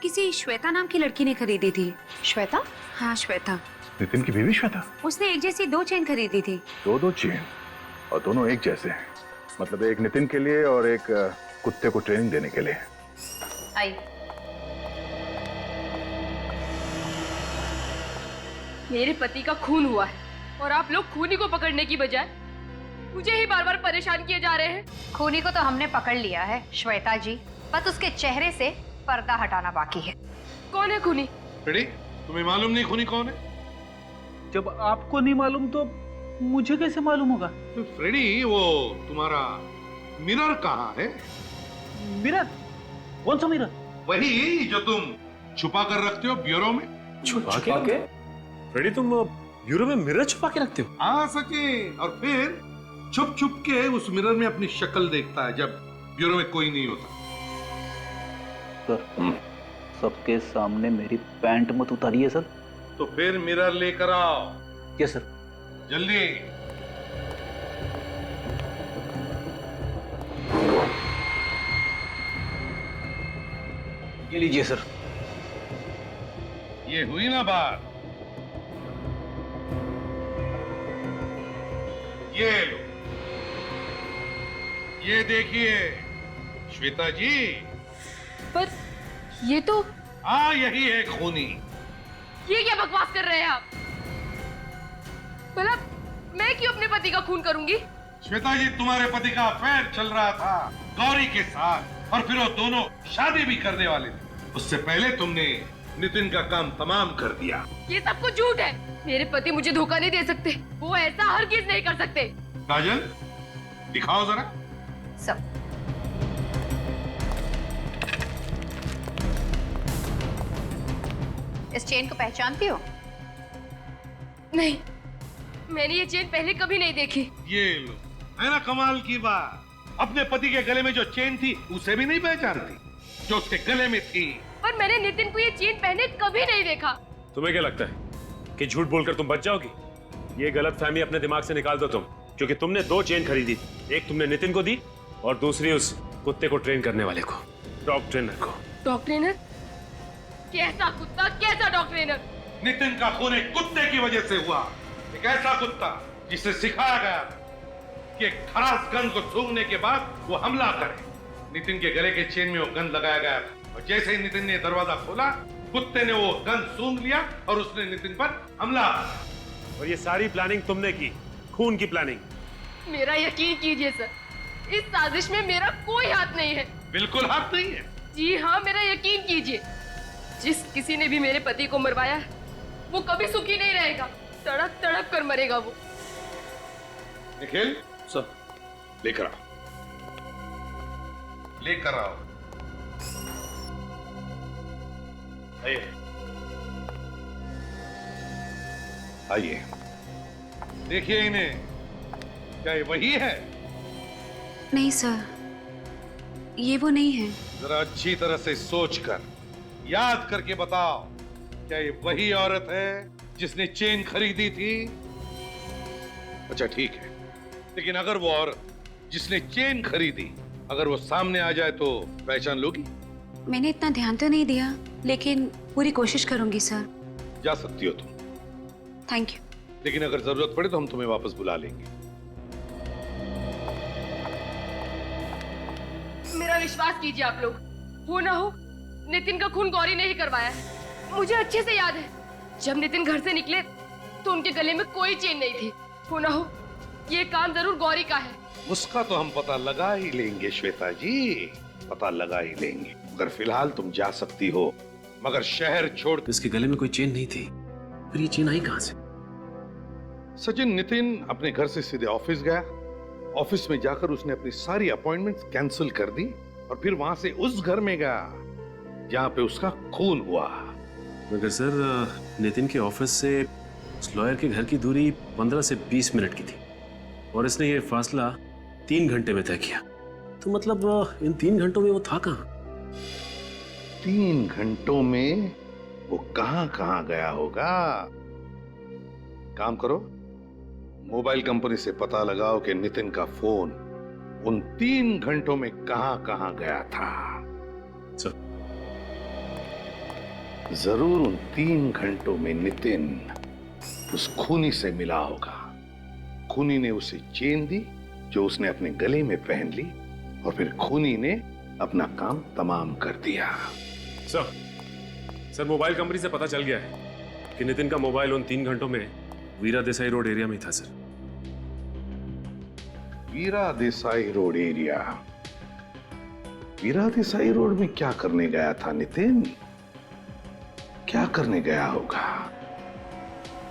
किसी श्वेता नाम की लड़की ने खरीदी थी। श्वेता? हाँ, श्वेता। नितिन की बीवी श्वेता? उसने एक जैसी 2 चेन खरीदी थी। 2 चेन, और दोनों एक जैसे हैं। मतलब एक नितिन के लिए और एक कुत्ते को ट्रेनिंग देने के लिए। आई। मेरे पति का खून हुआ है और आप लोग खूनी को पकड़ने की बजाय मुझे ही बार बार परेशान किए जा रहे हैं। खूनी को तो हमने पकड़ लिया है श्वेता जी, बस उसके चेहरे से पर्दा हटाना बाकी है। कौन है खूनी? फ्रेडी, तुम्हें मालूम नहीं खूनी कौन है? जब आपको नहीं मालूम तो मुझे कैसे मालूम होगा? तो फ्रेडी, वो तुम्हारा मिरर कहाँ है? मिरर? कौन सा मिरर? वही जो तुम छुपा कर रखते हो ब्यूरो में। छुपा के? फ्रेडी, तुम ब्यूरो में मिरर छुपा के रखते हो? हाँ सचिन, और फिर छुप छुप के उस मिरर में अपनी शक्ल देखता है जब ब्यूरो में कोई नहीं होता। सर, सबके सामने मेरी पैंट मत उतारिए सर। तो फिर मिरर लेकर आओ। Yes sir. जल्दी। ये लीजिए सर। ये हुई ना बात। ये लो, ये देखिए श्वेता जी। पर ये तो, हाँ यही है खूनी। ये क्या बकवास कर रहे हैं आप? भला मैं क्यों अपने पति का खून करूंगी? श्वेता जी, तुम्हारे पति का अफेयर चल रहा था गौरी के साथ, और फिर वो दोनों शादी भी करने वाले थे। उससे पहले तुमने नितिन का काम तमाम कर दिया। ये सब कुछ झूठ है। मेरे पति मुझे धोखा नहीं दे सकते। वो ऐसा हरगिज नहीं कर सकते। काजल, दिखाओ जरा। सब इस चेन को पहचानती हो? नहीं, मैंने ये चेन पहले कभी नहीं देखी। ये लो, है ना कमाल की बात। अपने पति के गले में जो चेन थी उसे भी नहीं पहचानती जो उसके गले में थी। पर मैंने नितिन को ये चेन पहने कभी नहीं देखा। तुम्हें क्या लगता है कि झूठ बोलकर तुम बच जाओगी? ये गलत फहमी अपने दिमाग से निकाल दो तुम, क्योंकि तुमने 2 चेन खरीदी। एक तुमने नितिन को दी और दूसरी उस कुत्ते को ट्रेन करने वाले को, डॉग ट्रेनर को। Dog trainer? कैसा कुत्ता, कैसा डॉग ट्रेनर? नितिन का खून एक कुत्ते की वजह से हुआ। एक ऐसा कुत्ता जिसे सिखाया गया कि एक खरास गंध को सूंघने के बाद वो हमला करे। नितिन के गले के चेन में वो गंध लगाया गया था, और जैसे ही नितिन ने दरवाजा खोला, कुत्ते ने वो गंध सूंघ लिया और उसने नितिन पर हमला किया। और ये सारी प्लानिंग तुमने की, खून की प्लानिंग। मेरा यकीन कीजिए सर, इस साजिश में मेरा कोई हाथ नहीं है। बिल्कुल हाथ नहीं है? जी हाँ, मेरा यकीन कीजिए। जिस किसी ने भी मेरे पति को मरवाया है, वो कभी सुखी नहीं रहेगा। तड़प तड़प कर मरेगा वो। निखिल सर, लेकर आओ, लेकर आओ। आइए, आइए, देखिए इन्हें। क्या ये वही है? नहीं सर, ये वो नहीं है। जरा अच्छी तरह से सोचकर याद करके बताओ, क्या ये वही औरत है जिसने चेन खरीदी थी? अच्छा ठीक है, लेकिन अगर वो औरत जिसने चेन खरीदी अगर वो सामने आ जाए तो पहचान लोगी? मैंने इतना ध्यान तो नहीं दिया, लेकिन पूरी कोशिश करूंगी सर। जा सकती हो तुम, थैंक यू। लेकिन अगर जरूरत पड़े तो हम तुम्हें वापस बुला लेंगे। मेरा विश्वास कीजिए आप लोग, हो ना हो नितिन का खून गौरी ने ही करवाया है। मुझे अच्छे से याद है, जब नितिन घर से निकले तो उनके गले में कोई चेन नहीं थी। हो ना हो ये काम जरूर गौरी का है। उसका तो हम पता लगा ही लेंगे श्वेता जी, पता लगा ही लेंगे। अगर फिलहाल तुम जा सकती हो, मगर शहर छोड़। इसके गले में कोई चेन नहीं थी, फिर ये चेन आई कहां से? सचिन, नितिन अपने घर से सीधे ऑफिस गया। ऑफिस में जाकर उसने अपनी सारी अपॉइंटमेंट्स कैंसिल कर दी और फिर वहां से उस घर में गया जहां पे उसका खून हुआ। मगर सर, नितिन के ऑफिस से उस लॉयर के घर की दूरी 15 से 20 मिनट की थी, और इसने ये फासला 3 घंटे में तय किया। तो मतलब इन 3 घंटों में वो था कहां? 3 घंटों में वो कहां गया होगा? काम करो, मोबाइल कंपनी से पता लगाओ कि नितिन का फोन उन 3 घंटों में कहां गया था। सर, जरूर उन 3 घंटों में नितिन उस खूनी से मिला होगा। खूनी ने उसे चेन दी जो उसने अपने गले में पहन ली, और फिर खूनी ने अपना काम तमाम कर दिया। सर, मोबाइल कंपनी से पता चल गया है कि नितिन का मोबाइल उन 3 घंटों में वीरा देसाई रोड एरिया में था। सर, वीरा देसाई रोड एरिया? वीरा देसाई रोड में क्या करने गया था नितिन? क्या करने गया होगा?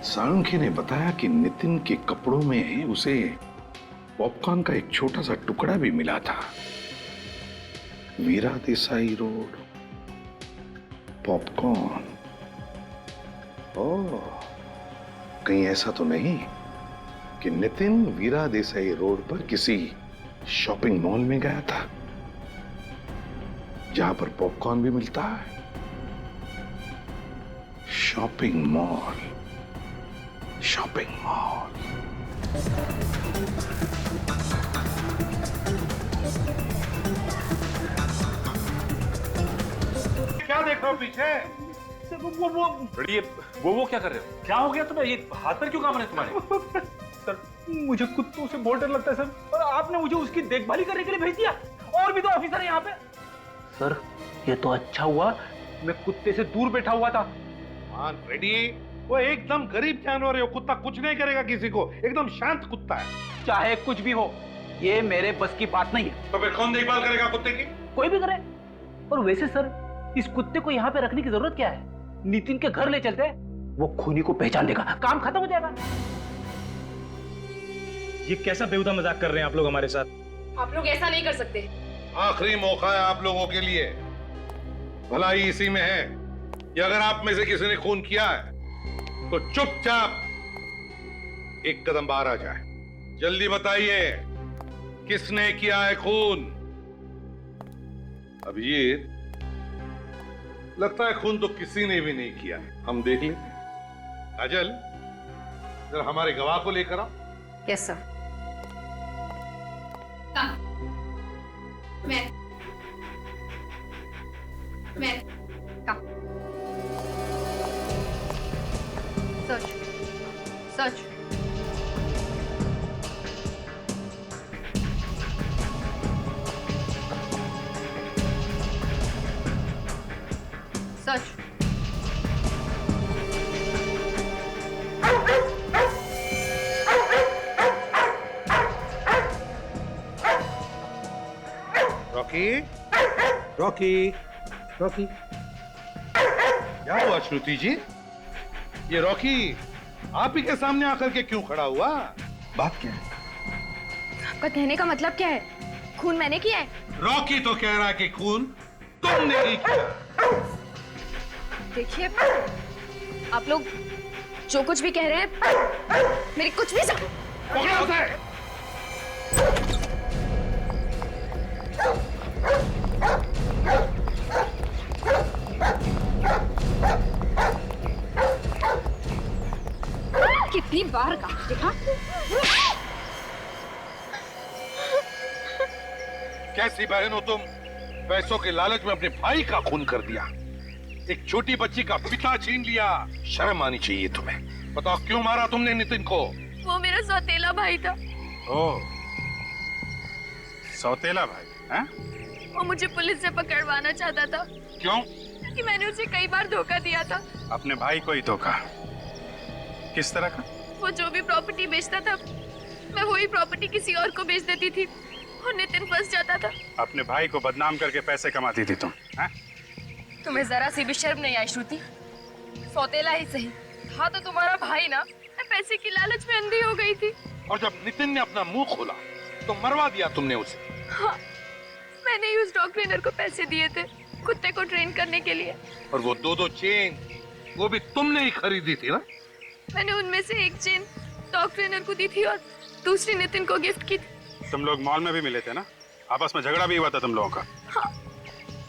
साळुंखे ने बताया कि नितिन के कपड़ों में उसे पॉपकॉर्न का एक छोटा सा टुकड़ा भी मिला था। वीरा देसाई रोड, पॉपकॉर्न। ओह, कहीं ऐसा तो नहीं कि नितिन वीरा देसाई रोड पर किसी शॉपिंग मॉल में गया था जहां पर पॉपकॉर्न भी मिलता है? Shopping mall, shopping mall. क्या देख रहे हो पीछे? वो क्या कर रहे हो? क्या हो गया तुम्हें? ये हाथ पर क्यों काम रहे तुम्हारे? सर, मुझे कुत्तों से बहुत डर लगता है सर, और आपने मुझे उसकी देखभाली करने के लिए भेज दिया। और भी तो ऑफिसर है यहाँ पे। सर, ये तो अच्छा हुआ मैं कुत्ते से दूर बैठा हुआ था। रेडी, वो एकदम गरीब जानवर है, वो कुत्ता कुछ नहीं करेगा किसी को, एकदम शांत कुत्ता है। चाहे कुछ भी हो, ये मेरे बस की बात नहीं है। तो फिर कौन देखभाल करेगा कुत्ते की? कोई भी करे। और वैसे सर, इस कुत्ते को यहाँ पे रखने की जरूरत क्या है? नितिन के घर ले चलते हैं, वो खूनी को पहचान देगा, काम खत्म हो जाएगा। ये कैसा बेहुदा मजाक कर रहे हैं आप लोग हमारे साथ? आप लोग ऐसा नहीं कर सकते। आखिरी मौका है आप लोगों के लिए। भलाई इसी में है कि अगर आप में से किसी ने खून किया है तो चुपचाप एक कदम बाहर आ जाए। जल्दी बताइए, किसने किया है खून? अभिजीत, लगता है खून तो किसी ने भी नहीं किया है। हम देख लेते हैं। काजल, जरा हमारे गवाह को लेकर आओ। Yes sir. मैं सच सच सच रॉकी, रॉकी, रॉकी, क्या हुआ श्रुति जी? ये रॉकी आप ही के सामने आकर के क्यों खड़ा हुआ? बात क्या है? आपका कहने का मतलब क्या है? खून मैंने किया है? रॉकी तो कह रहा है कि खून तुमने ही किया। देखिए, आप लोग जो कुछ भी कह रहे हैं, मेरी कुछ भी पकड़ो उसे। कितनी बार कहा देखा? कैसी बहन हो तुम? पैसों के लालच में अपने भाई का खून कर दिया, एक छोटी बच्ची का पिता छीन लिया। शर्म आनी चाहिए तुम्हें। बताओ क्यों मारा तुमने नितिन को? वो मेरा सौतेला भाई था। ओह, सौतेला भाई हैं? वो मुझे पुलिस से पकड़वाना चाहता था। क्यों? कि मैंने उसे कई बार धोखा दिया था। अपने भाई को ही धोखा? किस तरह का? वो जो भी प्रॉपर्टी बेचता था, मैं वही प्रॉपर्टी किसी और को बेच देती थी और नितिन फंस जाता था। अपने भाई को बदनाम करके पैसे कमाती थी तुम, हैं? तुम्हें जरा सी भी शर्म नहीं आई श्रुति? सौतेला ही सही था तो तुम्हारा भाई ना। मैं पैसे की लालच में अंधी हो गई थी। और जब नितिन ने अपना मुंह खोला तो मरवा दिया तुमने उसे। हाँ, मैंने ही उस डॉग ट्रेनर को पैसे दिए थे कुत्ते को ट्रेन करने के लिए। और वो दो चेन, वो भी तुमने ही खरीदी थी ना? मैंने उनमें से एक चेन डॉग ट्रेनर को दी थी और दूसरी नितिन को गिफ्ट की थी। तुम लोग मॉल में भी मिले थे ना? आपस में झगड़ा भी हुआ था तुम लोगों का? हाँ,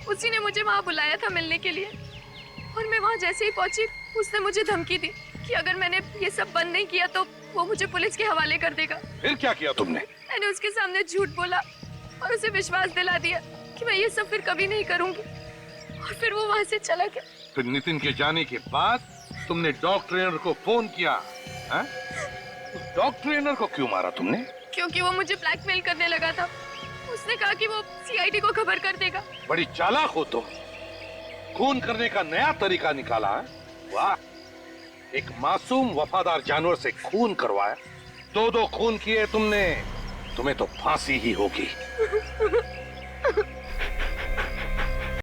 उसी ने मुझे वहाँ बुलाया था मिलने के लिए, और मैं वहाँ जैसे ही पहुंची उसने मुझे धमकी दी कि अगर मैंने ये सब बंद नहीं किया तो वो मुझे पुलिस के हवाले कर देगा। फिर क्या किया तुमने? मैंने उसके सामने झूठ बोला और उसे विश्वास दिला दिया कि मैं ये सब फिर कभी नहीं करूंगी, और फिर वो वहाँ से चला गया। फिर नितिन के जाने के बाद तुमने डॉग ट्रेनर को फोन किया, हैं? उस डॉग ट्रेनर को क्यों मारा तुमने? क्योंकि वो मुझे ब्लैकमेल करने लगा था। उसने कहा कि वो सीआईडी को खबर कर देगा। बड़ी चालाक हो तुम, खून करने का नया तरीका निकाला है। वाह, एक मासूम वफादार जानवर से खून करवाया, दो खून किए तुमने, तुम्हें तो फांसी ही होगी।